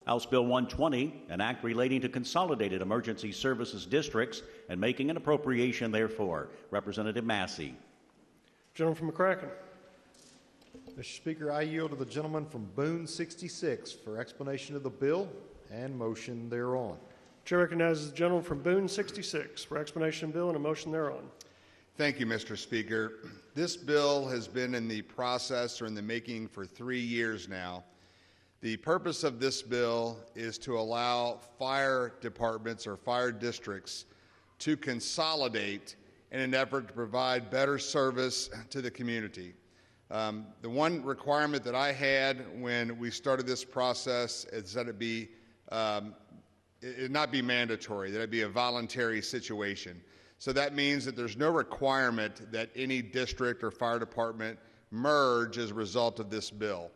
House Bill 120, an act relating to consolidated emergency services districts and making an appropriation therefor. Representative Massey. Gentleman from McCracken. Mr. Speaker, I yield to the gentleman from Boone 66 for explanation of the bill and motion thereon. Chair recognizes the gentleman from Boone 66 for explanation of the bill and a motion thereon. Thank you, Mr. Speaker. This bill has been in the process or in the making for 3 years now. The purpose of this bill is to allow fire departments or fire districts to consolidate in an effort to provide better service to the community. The one requirement that I had when we started this process is that it not be mandatory, that it be a voluntary situation. So that means that there's no requirement that any district or fire department merge as a result of this bill.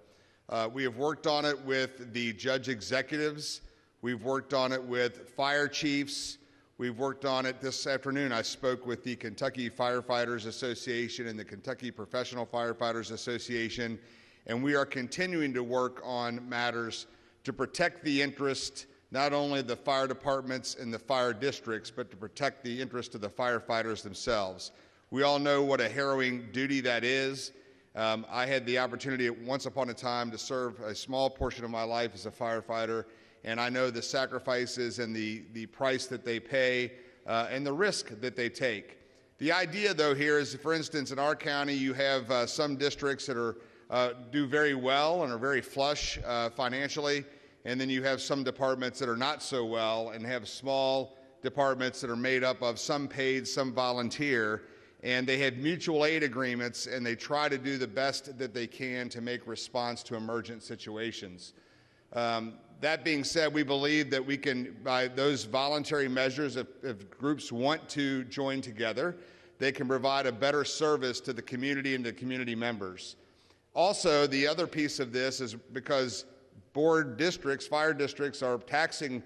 We have worked on it with the judge executives. We've worked on it with fire chiefs. We've worked on it this afternoon. I spoke with the Kentucky Firefighters Association and the Kentucky Professional Firefighters Association, and we are continuing to work on matters to protect the interest not only of the fire departments and the fire districts, but to protect the interest of the firefighters themselves. We all know what a harrowing duty that is. I had the opportunity once upon a time to serve a small portion of my life as a firefighter, and I know the sacrifices and the price that they pay and the risk that they take. The idea, though, here is, for instance, in our county, you have some districts that do very well and are very flush financially, and then you have some departments that are not so well and have small departments that are made up of some paid, some volunteer, and they have mutual aid agreements, and they try to do the best that they can to make response to emergent situations. That being said, we believe that we can, by those voluntary measures, if groups want to join together, they can provide a better service to the community and to community members. Also, the other piece of this is because board districts, fire districts, are taxing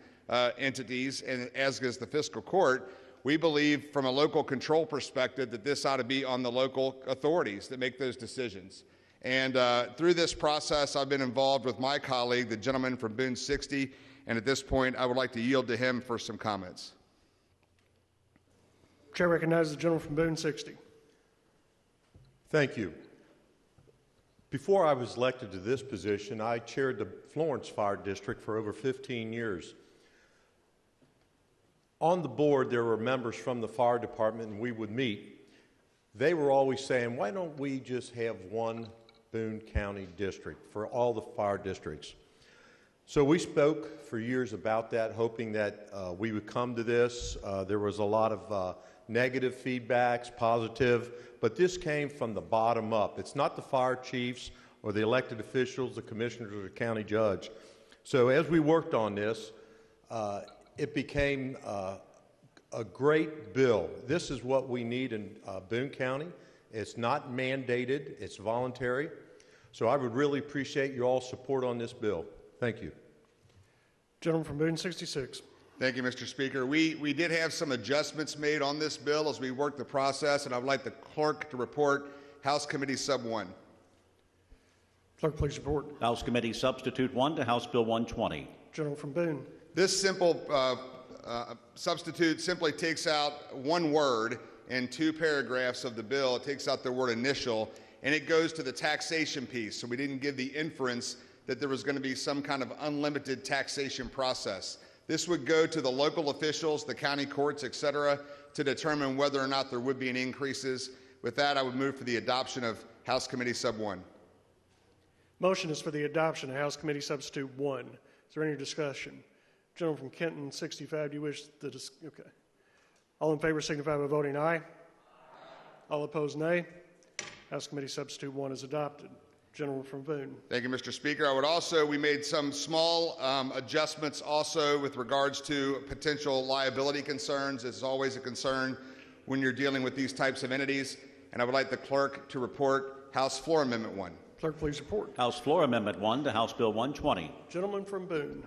entities, and as is the fiscal court, we believe from a local control perspective that this ought to be on the local authorities that make those decisions. And through this process, I've been involved with my colleague, the gentleman from Boone 60, and at this point, I would like to yield to him for some comments. Chair recognizes the gentleman from Boone 60. Thank you. Before I was elected to this position, I chaired the Florence Fire District for over 15 years. On the board, there were members from the fire department, and we would meet. They were always saying, why don't we just have one Boone County district for all the fire districts? So we spoke for years about that, hoping that we would come to this. There was a lot of negative feedbacks, positive, but this came from the bottom up. It's not the fire chiefs or the elected officials, the commissioners, or the county judge. So as we worked on this, it became a great bill. This is what we need in Boone County. It's not mandated, it's voluntary. So I would really appreciate your all's support on this bill. Thank you. Gentleman from Boone 66. Thank you, Mr. Speaker. We did have some adjustments made on this bill as we worked the process, and I would like the clerk to report House Committee Sub 1. Clerk, please report. House Committee Substitute 1 to House Bill 120. Gentleman from Boone. This simple substitute simply takes out one word in 2 paragraphs of the bill. It takes out the word initial, and it goes to the taxation piece. So we didn't give the inference that there was going to be some kind of unlimited taxation process. This would go to the local officials, the county courts, et cetera, to determine whether or not there would be any increases. With that, I would move for the adoption of House Committee Sub 1. Motion is for the adoption of House Committee Substitute 1. Is there any discussion? Gentleman from Kenton 65, do you wish the okay. All in favor signify by voting aye. Aye. All opposed, nay. House Committee Substitute 1 is adopted. Gentleman from Boone. Thank you, Mr. Speaker. We made some small adjustments also with regards to potential liability concerns. It's always a concern when you're dealing with these types of entities. And I would like the clerk to report House Floor Amendment 1. Clerk, please report. House Floor Amendment 1 to House Bill 120. Gentleman from Boone.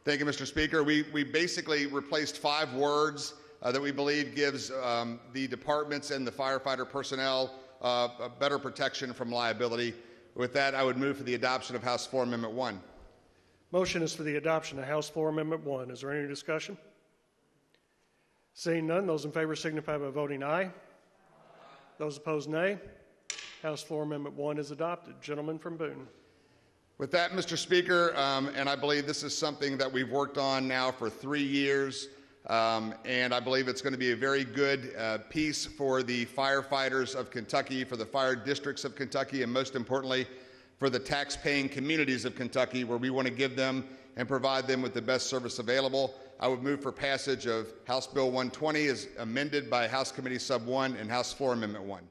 Thank you, Mr. Speaker. We basically replaced 5 words that we believe gives the departments and the firefighter personnel a better protection from liability. With that, I would move for the adoption of House Floor Amendment 1. Motion is for the adoption of House Floor Amendment 1. Is there any discussion? Seeing none, those in favor signify by voting aye. Those opposed, nay. House Floor Amendment 1 is adopted. Gentleman from Boone. With that, Mr. Speaker, and I believe this is something that we've worked on now for 3 years, and I believe it's going to be a very good piece for the firefighters of Kentucky, for the fire districts of Kentucky, and most importantly, for the tax-paying communities of Kentucky, where we want to give them and provide them with the best service available. I would move for passage of House Bill 120 as amended by House Committee Sub 1 and House Floor Amendment 1.